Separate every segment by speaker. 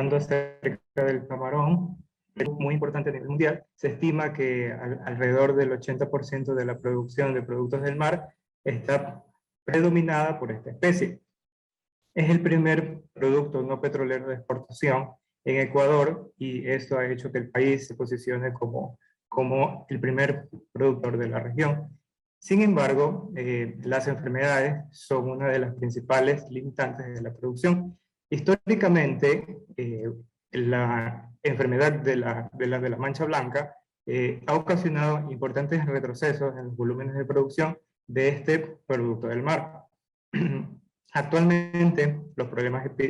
Speaker 1: hablando acerca del camarón, es muy importante a nivel mundial. Se estima que alrededor del 80% de la producción de productos del mar está predominada por esta especie. Es el primer producto no petrolero de exportación en Ecuador y esto ha hecho que el país se posicione como el primer productor de la región. Sin embargo, las enfermedades son una de las principales limitantes de la producción. Históricamente, la enfermedad de la mancha blanca ha ocasionado importantes retrocesos en los volúmenes de producción de este producto del mar. Actualmente,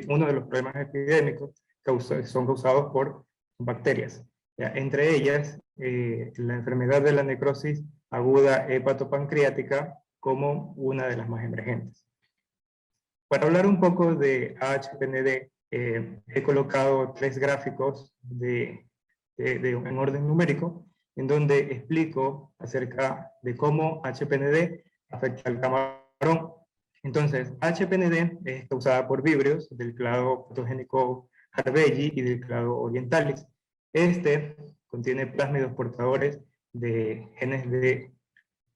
Speaker 1: uno de los problemas epidémicos son causados por bacterias. ¿Ya? Entre ellas, la enfermedad de la necrosis aguda hepatopancreática como una de las más emergentes. Para hablar un poco de AHPND, he colocado 3 gráficos en orden numérico, en donde explico acerca de cómo HPND afecta al camarón. Entonces, HPND es causada por vibrios del clado patogénico Harvey y del clado orientalis. Este contiene plásmidos portadores de genes de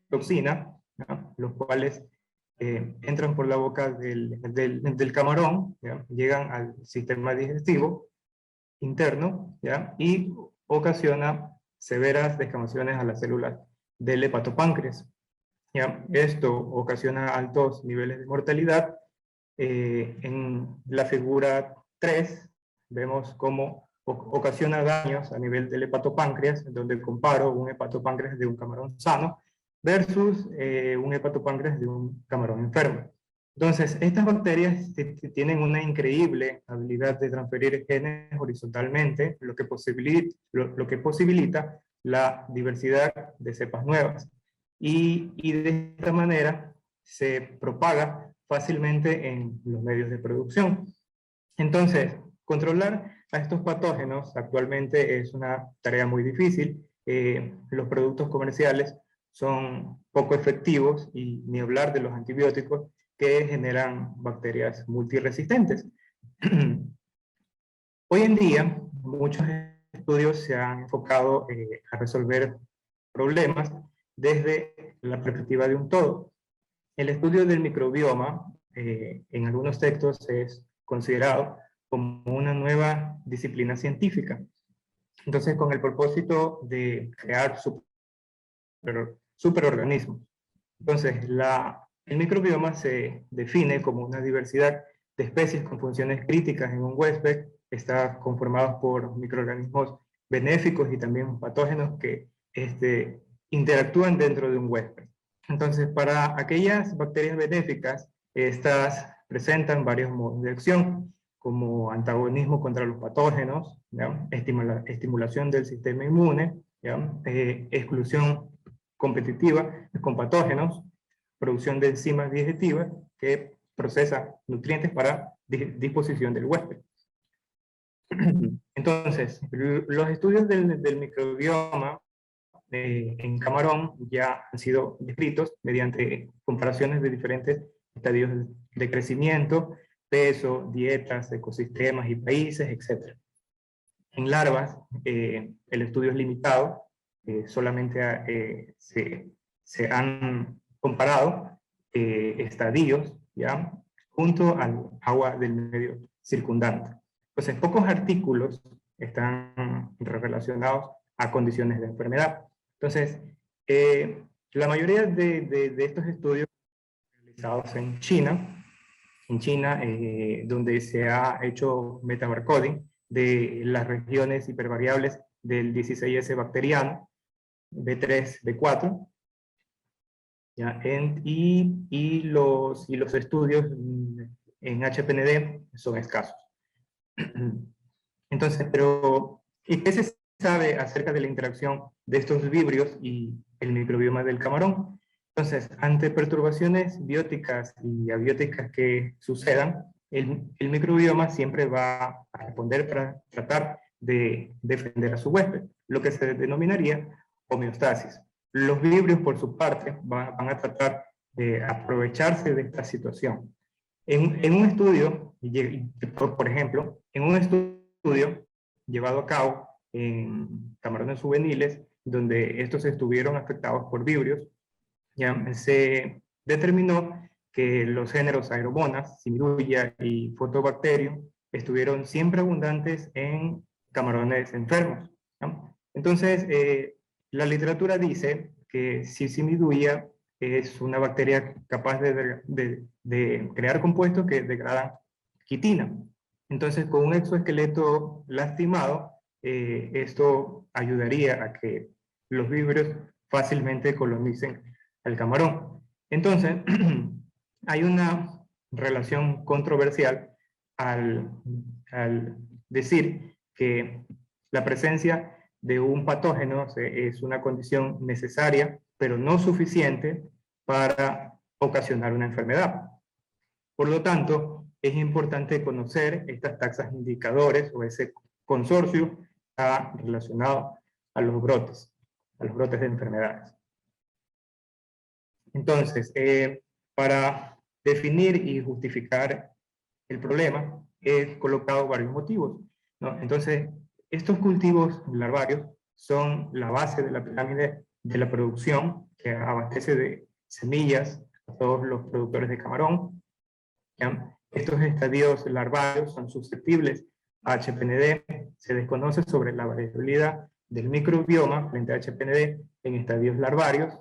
Speaker 1: toxina, ¿no? Los cuales entran por la boca del camarón, ¿ya? Llegan al sistema digestivo interno, ¿ya? Y ocasiona severas descamaciones a las células del hepatopáncreas. ¿Ya? Esto ocasiona altos niveles de mortalidad. En la figura 3 vemos cómo ocasiona daños a nivel del hepatopáncreas, donde comparo un hepatopáncreas de un camarón sano versus un hepatopáncreas de un camarón enfermo. Entonces, estas bacterias tienen una increíble habilidad de transferir genes horizontalmente, lo que posibilita la diversidad de cepas nuevas. Y de esta manera se propaga fácilmente en los medios de producción. Entonces, controlar a estos patógenos actualmente es una tarea muy difícil. Los productos comerciales son poco efectivos y ni hablar de los antibióticos que generan bacterias multiresistentes. Hoy en día, muchos estudios se han enfocado a resolver problemas desde la perspectiva de un todo. El estudio del microbioma, en algunos textos, es considerado como una nueva disciplina científica. Entonces, con el propósito de crear superorganismos. Entonces, el microbioma se define como una diversidad de especies con funciones críticas en un huésped. Está conformado por microorganismos benéficos y también patógenos que interactúan dentro de un huésped. Entonces, para aquellas bacterias benéficas, estas presentan varios modos de acción, como antagonismo contra los patógenos, ¿ya? Estimulación del sistema inmune, ¿ya? Exclusión competitiva con patógenos, producción de enzimas digestivas que procesan nutrientes para disposición del huésped. Entonces, los estudios del microbioma en camarón ya han sido descritos mediante comparaciones de diferentes estadios de crecimiento, peso, dietas, ecosistemas y países, etc. En larvas, el estudio es limitado, solamente se han comparado estadios, ¿ya? Junto al agua del medio circundante. Entonces, pocos artículos están relacionados a condiciones de enfermedad. Entonces, la mayoría de estos estudios realizados en China, donde se ha hecho metabarcoding de las regiones hipervariables del 16S bacteriano, B3, B4, ¿ya? Y los estudios en HPND son escasos. Entonces, ¿y qué se sabe acerca de la interacción de estos vibrios y el microbioma del camarón? Entonces, ante perturbaciones bióticas y abióticas que sucedan, el microbioma siempre va a responder para tratar de defender a su huésped, lo que se denominaría homeostasis. Los vibrios, por su parte, van a tratar de aprovecharse de esta situación. En un estudio, por ejemplo, en un estudio estudio llevado a cabo en camarones juveniles, donde estos estuvieron afectados por vibrios, ya se determinó que los géneros Aeromonas, Cimiduia y Photobacterium estuvieron siempre abundantes en camarones enfermos, ¿no? Entonces, la literatura dice que si Cimiduia es una bacteria capaz de crear compuestos que degradan quitina. Entonces, con un exoesqueleto lastimado, esto ayudaría a que los vibrios fácilmente colonicen al camarón. Entonces, hay una relación controversial al decir que la presencia de un patógeno es una condición necesaria, pero no suficiente para ocasionar una enfermedad. Por lo tanto, es importante conocer estas taxas indicadores o ese consorcio relacionado a los brotes de enfermedades. Entonces, para definir y justificar el problema, he colocado varios motivos, ¿no? Entonces, estos cultivos larvarios son la base de la pirámide de la producción que abastece de semillas a todos los productores de camarón, ¿ya? Estos estadios larvarios son susceptibles a HPND. Se desconoce sobre la variabilidad del microbioma frente a HPND en estadios larvarios.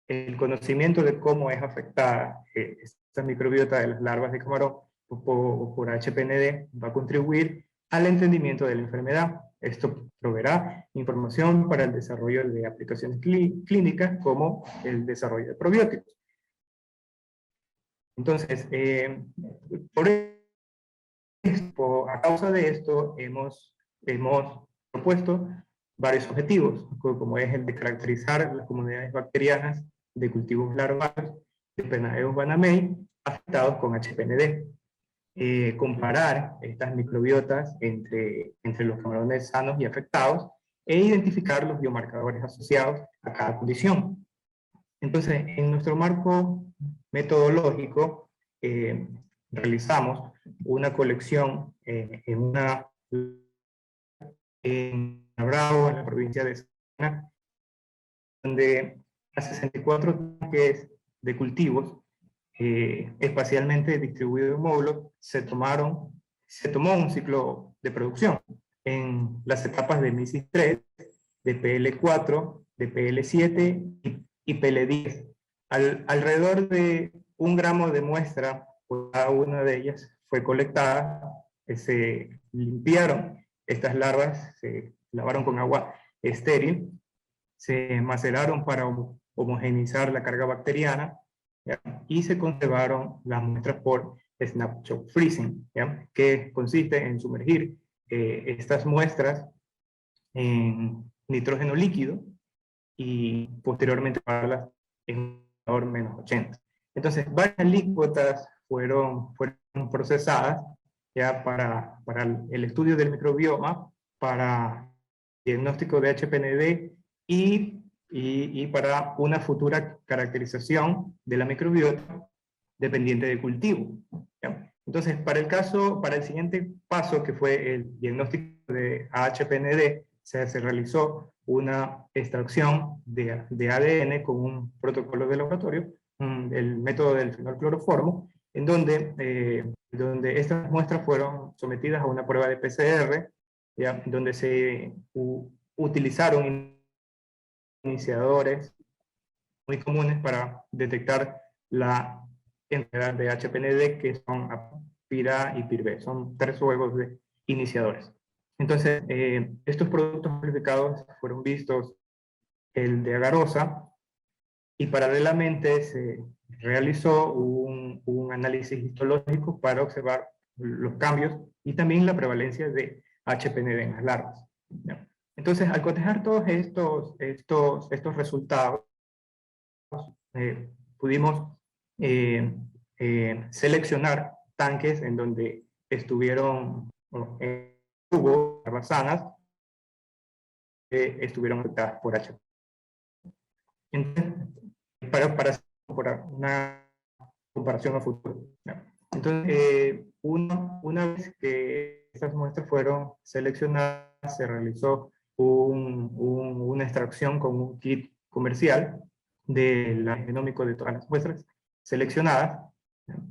Speaker 1: El conocimiento de cómo es afectada esta microbiota de las larvas de camarón por HPND va a contribuir al entendimiento de la enfermedad. Esto proveerá información para el desarrollo de aplicaciones clínicas como el desarrollo de probióticos. Entonces, a causa de esto, hemos propuesto varios objetivos, como es el de caracterizar las comunidades bacterianas de cultivos larvarios de Penaeus banamei afectados con HPND. Comparar estas microbiotas entre los camarones sanos y afectados e identificar los biomarcadores asociados a cada condición. Entonces, en nuestro marco metodológico, realizamos una colección en Bravo, en la provincia de Sena, donde a 64 tanques de cultivos espacialmente distribuidos en módulos se tomó un ciclo de producción en las etapas de MISIS 3, de PL4, de PL7 y PL10. Alrededor de 1 gramo de muestra por cada una de ellas fue colectada, se limpiaron estas larvas, se lavaron con agua estéril, se maceraron para homogeneizar la carga bacteriana, ¿ya? Y se conservaron las muestras por snapshot freezing, ¿ya? Que consiste en sumergir estas muestras en nitrógeno líquido y posteriormente llevarlas en un calor -80. Entonces, varias alícuotas fueron procesadas ya para el estudio del microbioma, para diagnóstico de HPND y para una futura caracterización de la microbiota dependiente del cultivo, ¿ya? Entonces, para el siguiente paso, que fue el diagnóstico de HPND, se realizó una extracción de ADN con un protocolo de laboratorio, el método del fenolcloroformo, en donde estas muestras fueron sometidas a una prueba de PCR, ¿ya? Donde se utilizaron iniciadores muy comunes para detectar la enfermedad de HPND, que son Pira y Pirbe. Son 3 juegos de iniciadores. Entonces, estos productos amplificados fueron vistos el de agarosa, y paralelamente se realizó un análisis histológico para observar los cambios y también la prevalencia de HPND en las larvas, ¿ya? Entonces, al cotejar todos estos resultados, pudimos seleccionar tanques en donde estuvieron larvas sanas que estuvieron afectadas por HPND. Entonces, para hacer una comparación a futuro, ¿no? Entonces, una vez que estas muestras fueron seleccionadas, se realizó una extracción con un kit comercial del genómico de todas las muestras seleccionadas.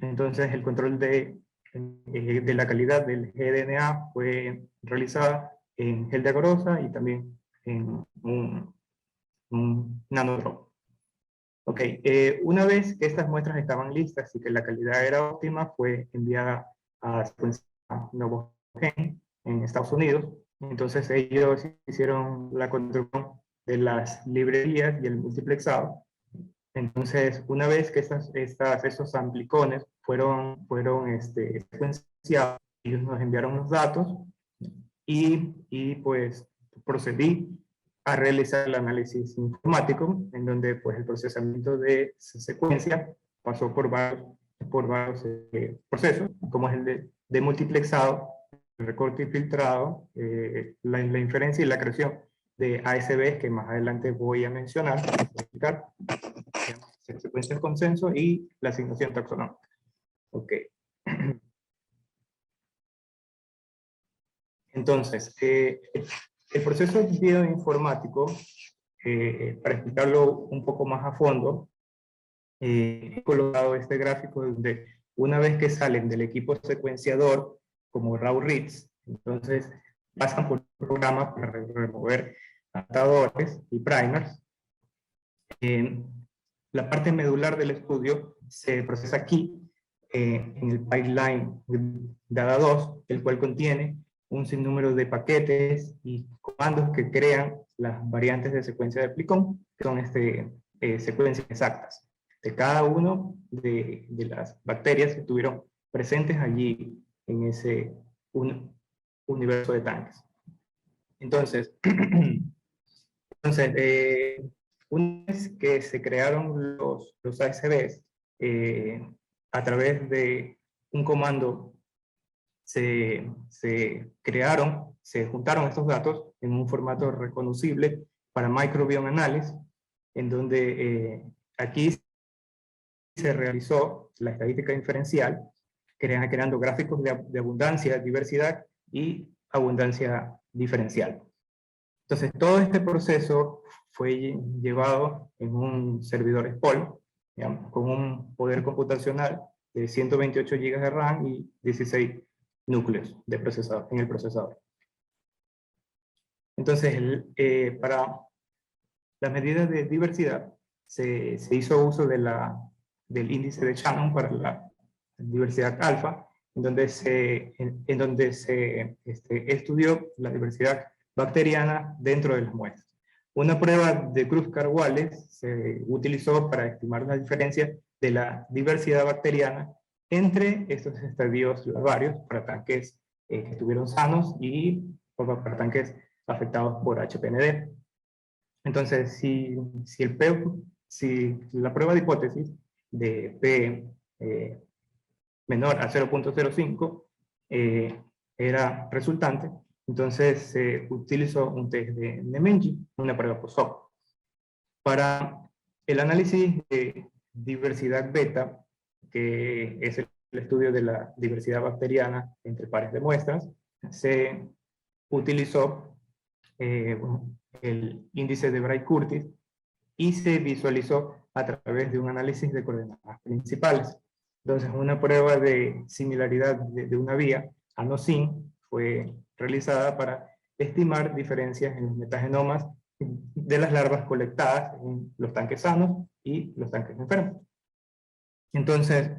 Speaker 1: Entonces el control de la calidad del gDNA fue realizada en gel de agarose y también en un nanodrop. Ok, una vez que estas muestras estaban listas y que la calidad era óptima, fue enviada a Novogen en Estados Unidos. Entonces ellos hicieron la construcción de las librerías y el multiplexado. Entonces, una vez que esos amplicones fueron secuenciados, ellos nos enviaron los datos y pues procedí a realizar el análisis informático, en donde pues el procesamiento de secuencia pasó por varios procesos, como es el de multiplexado, el recorte y filtrado, la inferencia y la creación de ASVs, que más adelante voy a mencionar, explicar, secuencia de consenso y la asignación taxonómica. Ok. Entonces, el proceso bioinformático, para explicarlo un poco más a fondo, he colocado este gráfico donde una vez que salen del equipo secuenciador, como raw reads, entonces pasan por un programa para remover adaptadores y primers. La parte medular del estudio se procesa aquí, en el pipeline DADA2, el cual contiene un sinnúmero de paquetes y comandos que crean las variantes de secuencia de Plicon, que son secuencias exactas de cada uno de las bacterias que estuvieron presentes allí en ese universo de tanques. Entonces, una vez que se crearon los ASVs, a través de un comando se juntaron estos datos en un formato reconocible para microbiome analysis, en donde aquí se realizó la estadística inferencial, creando gráficos de abundancia, diversidad y abundancia diferencial. Entonces, todo este proceso fue llevado en un servidor SPOL, digamos, con un poder computacional de 128 GB de RAM y 16 núcleos de procesador, en el procesador. Entonces, para las medidas de diversidad, se hizo uso del índice de Shannon para la diversidad alfa, en donde se estudió la diversidad bacteriana dentro de las muestras. Una prueba de Cruz-Carr-Wallis se utilizó para estimar la diferencia de la diversidad bacteriana entre estos estadios larvarios para tanques que estuvieron sanos y para tanques afectados por HPND. Entonces, si la prueba de hipótesis de P menor a 0.05 era resultante, entonces se utilizó un test de Nemenji, una prueba post-hoc. Para el análisis de diversidad beta, que es el estudio de la diversidad bacteriana entre pares de muestras, se utilizó el índice de Bray-Curtis y se visualizó a través de un análisis de coordenadas principales. Entonces, una prueba de similaridad de una vía, ANOSIN, fue realizada para estimar diferencias en los metagenomas de las larvas colectadas en los tanques sanos y los tanques enfermos. Entonces,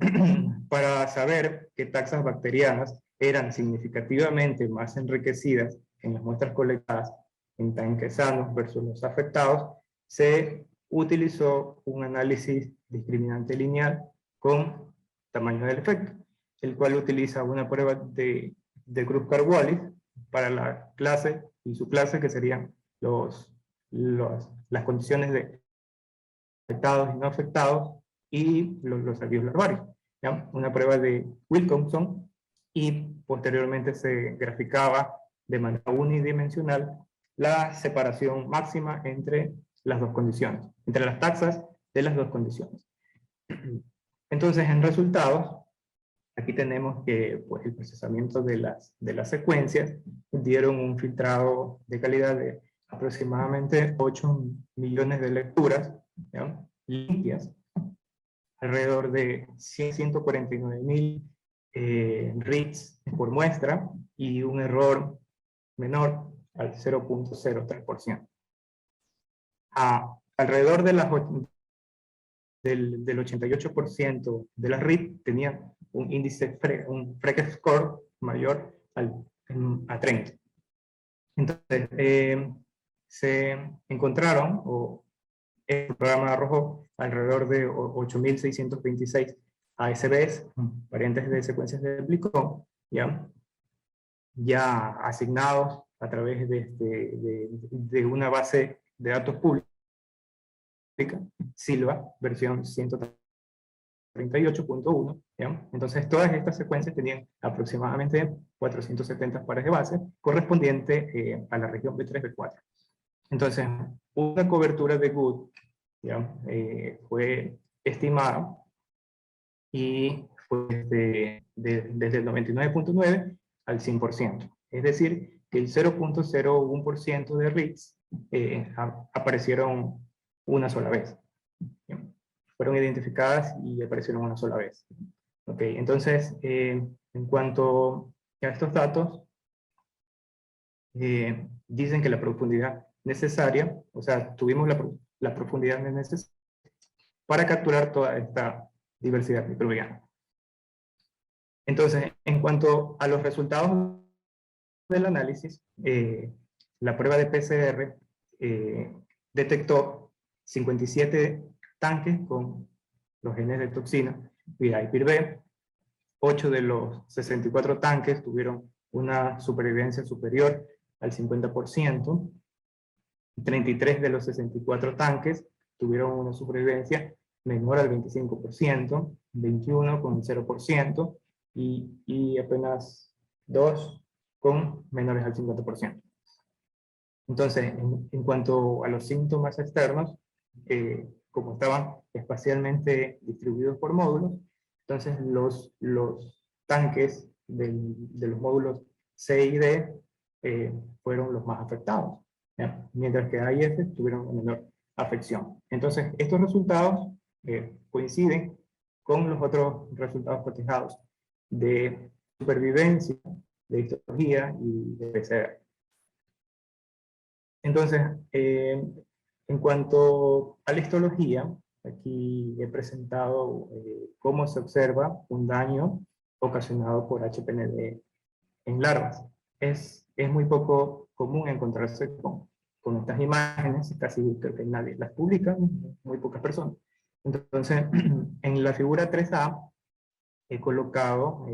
Speaker 1: para saber qué taxas bacterianas eran significativamente más enriquecidas en las muestras colectadas en tanques sanos versus los afectados, se utilizó un análisis discriminante lineal con tamaño del efecto, el cual utiliza una prueba de Cruz-Carr-Wallis para la clase y su clase, que serían las condiciones de afectados y no afectados, y los estadios larvarios. ¿Ya? Una prueba de Wilcoxon, y posteriormente se graficaba de manera unidimensional la separación máxima entre las dos condiciones, entre las taxas de las dos condiciones. Entonces, en resultados, Aquí tenemos que pues, el procesamiento de las secuencias dieron un filtrado de calidad de aproximadamente 8 millones de lecturas, ¿ya?, limpias, alrededor de 149.000 reads por muestra y un error menor al 0.03%. Alrededor de del 88% de las reads tenían un índice, un Freq score mayor a 30. Entonces, se encontraron, o el programa arrojó alrededor de 8.626 ASBs, variantes de secuencias de Plicon, ya asignados a través de una base de datos pública, Silva, versión 138.1. Entonces, todas estas secuencias tenían aproximadamente 470 pares de base, correspondiente a la región B3, B4. Entonces, una cobertura de Good fue estimada y fue desde el 99.9 al 100%. Es decir, que el 0.01% de reads aparecieron una sola vez. Fueron identificadas y aparecieron una sola vez. Okay, entonces, en cuanto a estos datos, dicen que la profundidad necesaria, o sea, tuvimos la profundidad necesaria para capturar toda esta diversidad microbiana. Entonces, en cuanto a los resultados del análisis, la prueba de PCR detectó 57 tanques con los genes de toxina PIRA y PIRB. 8 de los 64 tanques tuvieron una supervivencia superior al 50%. 33 de los 64 tanques tuvieron una supervivencia menor al 25%, 21 con 0%, y apenas 2 con menores al 50%. Entonces, en cuanto a los síntomas externos, como estaban espacialmente distribuidos por módulos, entonces los tanques de los módulos C y D fueron los más afectados, ¿ya?, mientras que A y F tuvieron una menor afección. Entonces, estos resultados coinciden con los otros resultados cotejados de supervivencia, de histología y de PCR. Entonces, en cuanto a la histología, aquí he presentado cómo se observa un daño ocasionado por HPND en larvas. Es muy poco común encontrarse con estas imágenes, casi creo que nadie las publica, muy pocas personas. Entonces, en la figura 3A he colocado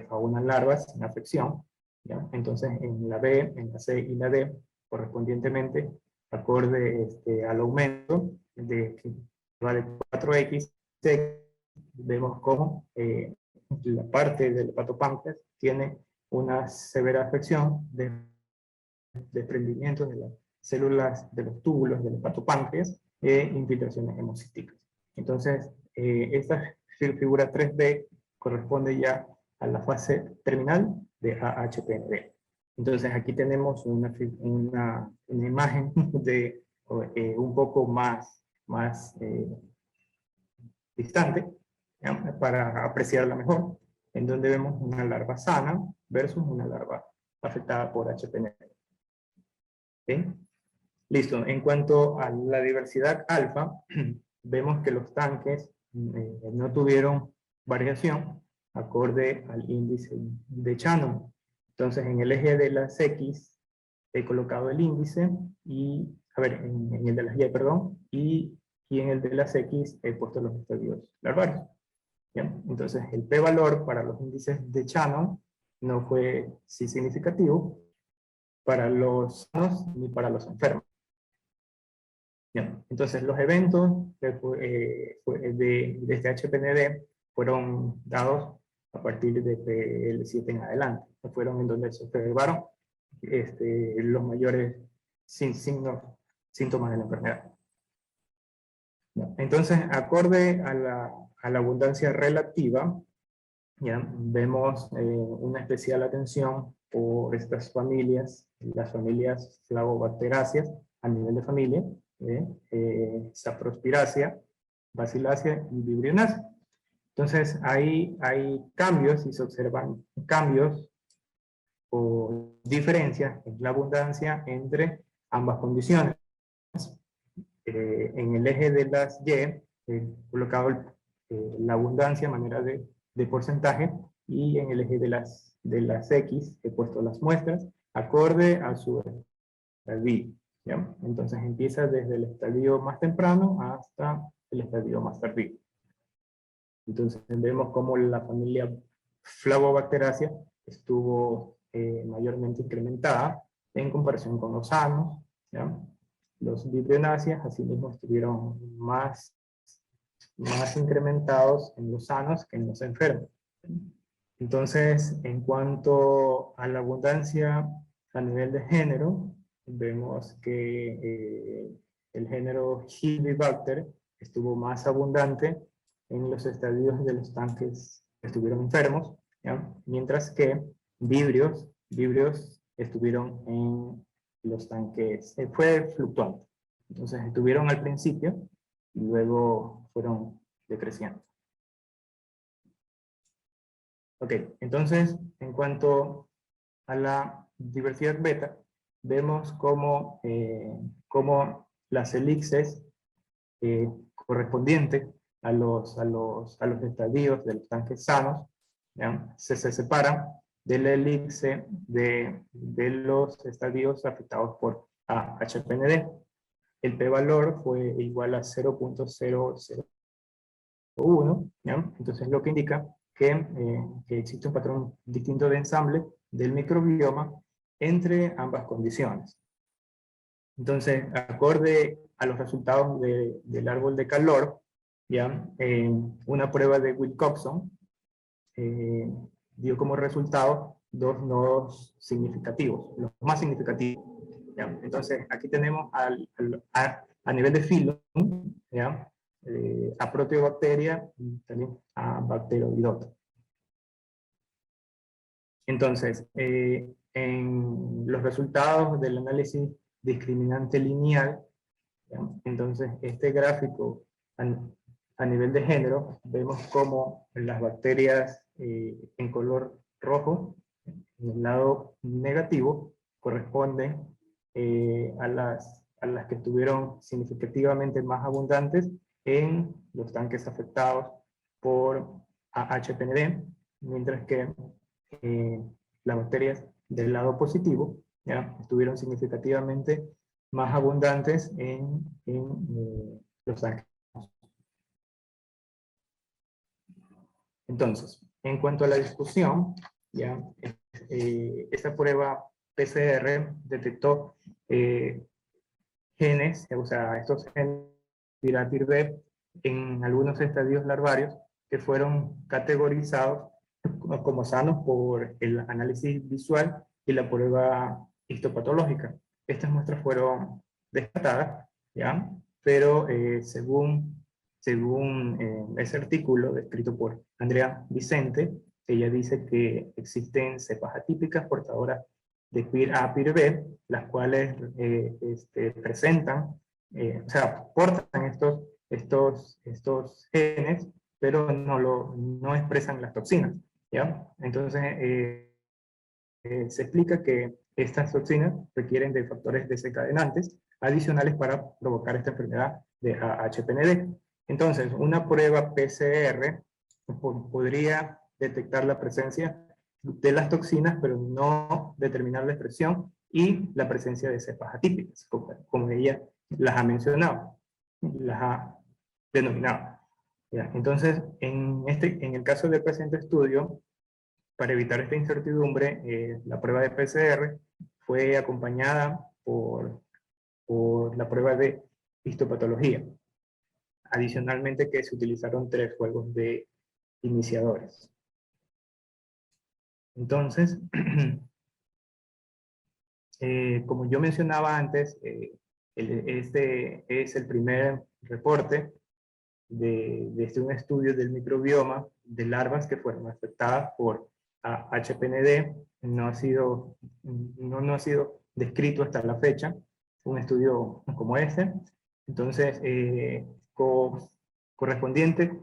Speaker 1: a unas larvas sin afección, ¿ya? Entonces, en la B, en la C y la D, correspondientemente, acorde al aumento de 4X, vemos cómo la parte del hepatopáncreas tiene una severa afección de desprendimiento de las células de los túbulos del hepatopáncreas e infiltraciones hemocíticas. Entonces, esta figura 3B corresponde ya a la fase terminal de AHPND. Entonces, aquí tenemos una imagen de un poco más distante, ¿ya?, para apreciarla mejor, en donde vemos una larva sana versus una larva afectada por HPND. ¿Sí? Listo. En cuanto a la diversidad alfa, vemos que los tanques no tuvieron variación acorde al índice de Shannon. Entonces, en el eje de las X he colocado el índice, y, en el de las Y, perdón, y en el de las X he puesto los estadios larvarios. ¿Bien? Entonces, el p-valor para los índices de Shannon no fue significativo para los sanos ni para los enfermos. Bien. Entonces, los eventos de este HPND fueron dados a partir de PL7 en adelante. Fueron en donde se observaron los mayores síntomas de la enfermedad. Entonces, acorde a la abundancia relativa, ¿ya? Vemos una especial atención por estas familias, las familias Flavobacteráceas a nivel de familia, Saprospiraceae, Bacillácea y Vibrionácea. Entonces, hay cambios y se observan cambios o diferencias en la abundancia entre ambas condiciones. En el eje de las Y he colocado la abundancia a manera de porcentaje, y en el eje de las X he puesto las muestras acorde a su estadio, ¿ya? Entonces empieza desde el estadio más temprano hasta el estadio más tardío. Entonces vemos cómo la familia Flavobacterácea estuvo mayormente incrementada en comparación con los sanos, ¿ya? Los vibrionáceas asimismo estuvieron más incrementados en los sanos que en los enfermos. Entonces, en cuanto a la abundancia a nivel de género, vemos que el género Helicobacter estuvo más abundante en los estadios de los tanques que estuvieron enfermos, ¿ya? Mientras que vibrios estuvieron en los tanques, fue fluctuante. Entonces estuvieron al principio y luego fueron decreciendo. Ok, entonces, en cuanto a la diversidad beta, vemos cómo las elipses correspondientes a los estadios de los tanques sanos, ¿ya? Se separan de la elipse de los estadios afectados por HPND. El p-valor fue igual a 0.001, ¿ya? Entonces lo que indica que existe un patrón distinto de ensamble del microbioma entre ambas condiciones. Entonces, acorde a los resultados del árbol de calor, ¿ya? Una prueba de Wilcoxon dio como resultado dos nodos significativos, los más significativos, ¿ya? Entonces, aquí tenemos a nivel de filo, ¿ya? A proteobacteria y también a bacteroidota. Entonces, en los resultados del análisis discriminante lineal, ¿ya? Entonces este gráfico a nivel de género, vemos cómo las bacterias en color rojo, en el lado negativo, corresponden a las que estuvieron significativamente más abundantes en los tanques afectados por HPND, mientras que las bacterias del lado positivo, ¿ya? Estuvieron significativamente más abundantes en los tanques. Entonces, en cuanto a la discusión, ¿ya? Esta prueba PCR detectó genes, o sea, estos genes PIR-B en algunos estadios larvarios que fueron categorizados como sanos por el análisis visual y la prueba histopatológica. Estas muestras fueron descartadas, ¿ya? Pero según ese artículo escrito por Andrea Vicente, ella dice que existen cepas atípicas portadoras de PIR-A, PIR-B, las cuales presentan, o sea, portan estos genes, pero no expresan las toxinas, ¿ya? Entonces, se explica que estas toxinas requieren de factores desencadenantes adicionales para provocar esta enfermedad de HPND. Entonces, una prueba PCR podría detectar la presencia de las toxinas, pero no determinar la expresión y la presencia de cepas atípicas, como ella las ha mencionado, las ha denominado. ¿Ya? Entonces, en el caso del presente estudio, para evitar esta incertidumbre, la prueba de PCR fue acompañada por la prueba de histopatología. Adicionalmente que se utilizaron 3 juegos de iniciadores. Entonces, como yo mencionaba antes, este es el primer reporte un estudio del microbioma de larvas que fueron afectadas por HPND. No ha sido descrito hasta la fecha un estudio como este. Entonces, correspondiente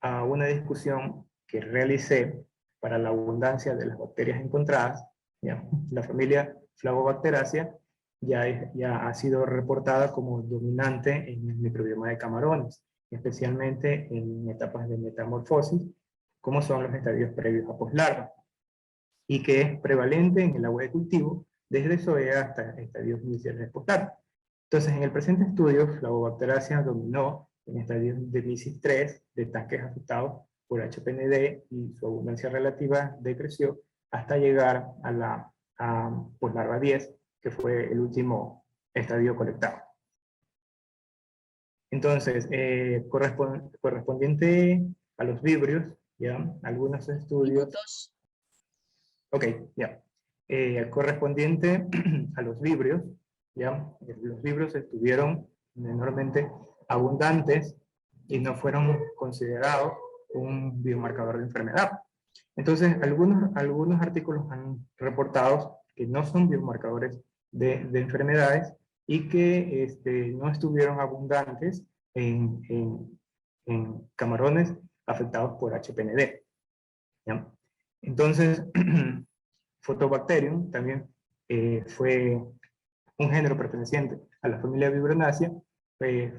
Speaker 1: a una discusión que realicé para la abundancia de las bacterias encontradas, ¿ya? La familia Flavobacteriaceae ya ha sido reportada como dominante en el microbioma de camarones, especialmente en etapas de metamorfosis, como son los estadios previos a poslarva, y que es prevalente en el agua de cultivo desde zoea hasta estadios iniciales de poslarva. Entonces, en el presente estudio, Flavobacteriaceae dominó en estadios de MISIS 3 de tanques afectados por HPND, y su abundancia relativa decreció hasta llegar a poslarva 10, que fue el último estadio colectado. Entonces, correspondiente a los vibrios, ¿ya? Algunos estudios...
Speaker 2: Minutos.
Speaker 1: Ok, ya. Correspondiente a los vibrios, ¿ya? Los vibrios estuvieron menormente abundantes y no fueron considerados un biomarcador de enfermedad. Entonces, algunos artículos han reportado que no son biomarcadores de enfermedades y que no estuvieron abundantes en camarones afectados por HPND, ¿ya? Entonces, Photobacterium también fue un género perteneciente a la familia Vibronaceae,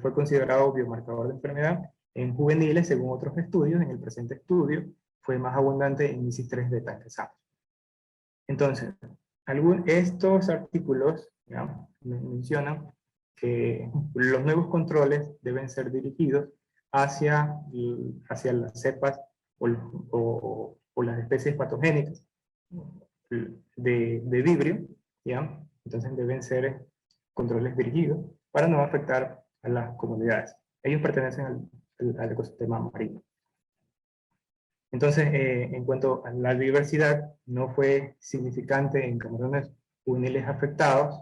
Speaker 1: fue considerado biomarcador de enfermedad en juveniles según otros estudios. En el presente estudio fue más abundante en MISIS 3 de tanques sanos. Entonces, estos artículos, ¿ya?, mencionan que los nuevos controles deben ser dirigidos hacia las cepas o las especies patogénicas de vibrio, ¿ya? Entonces deben ser controles dirigidos para no afectar a las comunidades. Ellos pertenecen al ecosistema marino. Entonces, en cuanto a la diversidad, no fue significante en camarones juveniles afectados,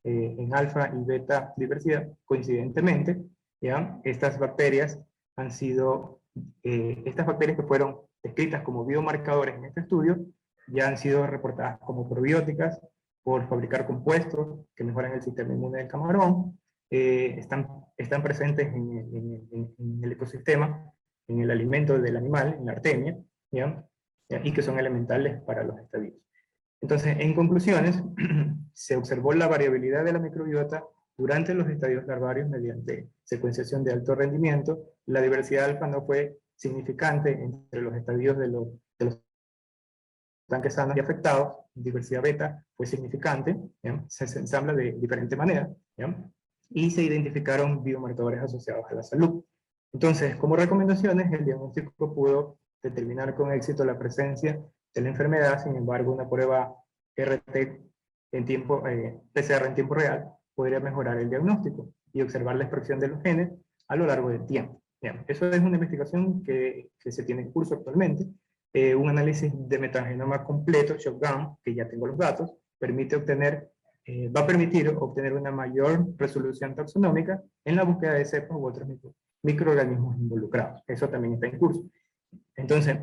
Speaker 1: en alfa y beta diversidad. Coincidentemente, ¿ya?, estas bacterias que fueron descritas como biomarcadores en este estudio, ya han sido reportadas como probióticas por fabricar compuestos que mejoran el sistema inmune del camarón. Están presentes en el ecosistema, en el alimento del animal, en la artemia, ¿ya? Y que son elementales para los estadios. Entonces, en conclusiones, se observó la variabilidad de la microbiota durante los estadios larvarios mediante secuenciación de alto rendimiento. La diversidad alfa no fue significante entre los estadios de los tanques sanos y afectados. Diversidad beta fue significante, ¿ya? Se ensambla de diferente manera, ¿ya? Y se identificaron biomarcadores asociados a la salud. Entonces, como recomendaciones, el diagnóstico pudo determinar con éxito la presencia de la enfermedad. Sin embargo, una prueba PCR en tiempo real podría mejorar el diagnóstico y observar la expresión de los genes a lo largo del tiempo. Bien, eso es una investigación que se tiene en curso actualmente. Un análisis de metagenoma completo, shotgun, que ya tengo los datos, va a permitir obtener una mayor resolución taxonómica en la búsqueda de cepas u otros microorganismos involucrados. Eso también está en curso. Entonces,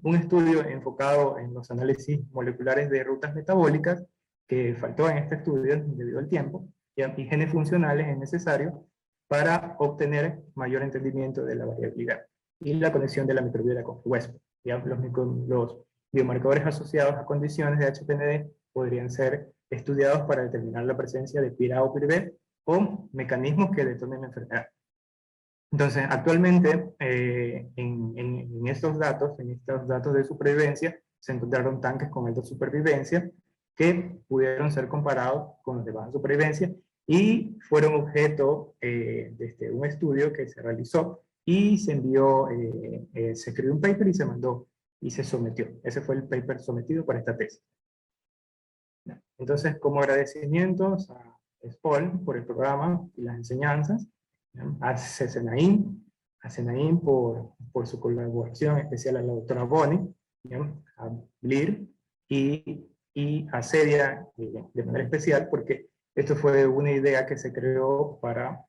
Speaker 1: un estudio enfocado en los análisis moleculares de rutas metabólicas, que faltó en este estudio debido al tiempo, y genes funcionales es necesario para obtener mayor entendimiento de la variabilidad y la conexión de la microbiota con el huésped. ¿Ya? Los biomarcadores asociados a condiciones de HPND podrían ser estudiados para determinar la presencia de PIRA o PIRB o mecanismos que detonen la enfermedad. Entonces, actualmente, en estos datos de supervivencia, se encontraron tanques con alta supervivencia que pudieron ser comparados con los de baja supervivencia y fueron objeto de un estudio que se realizó y se envió, se escribió un paper y se mandó y se sometió. Ese fue el paper sometido para esta tesis. Entonces, como agradecimientos a SPOL por el programa y las enseñanzas, a Senaín por su colaboración especial, a la doctora Boni, a Blir y a Cedia de manera especial, porque esto fue una idea que se creó para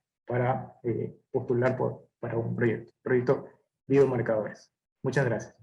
Speaker 1: postular para un proyecto biomarcadores. Muchas gracias.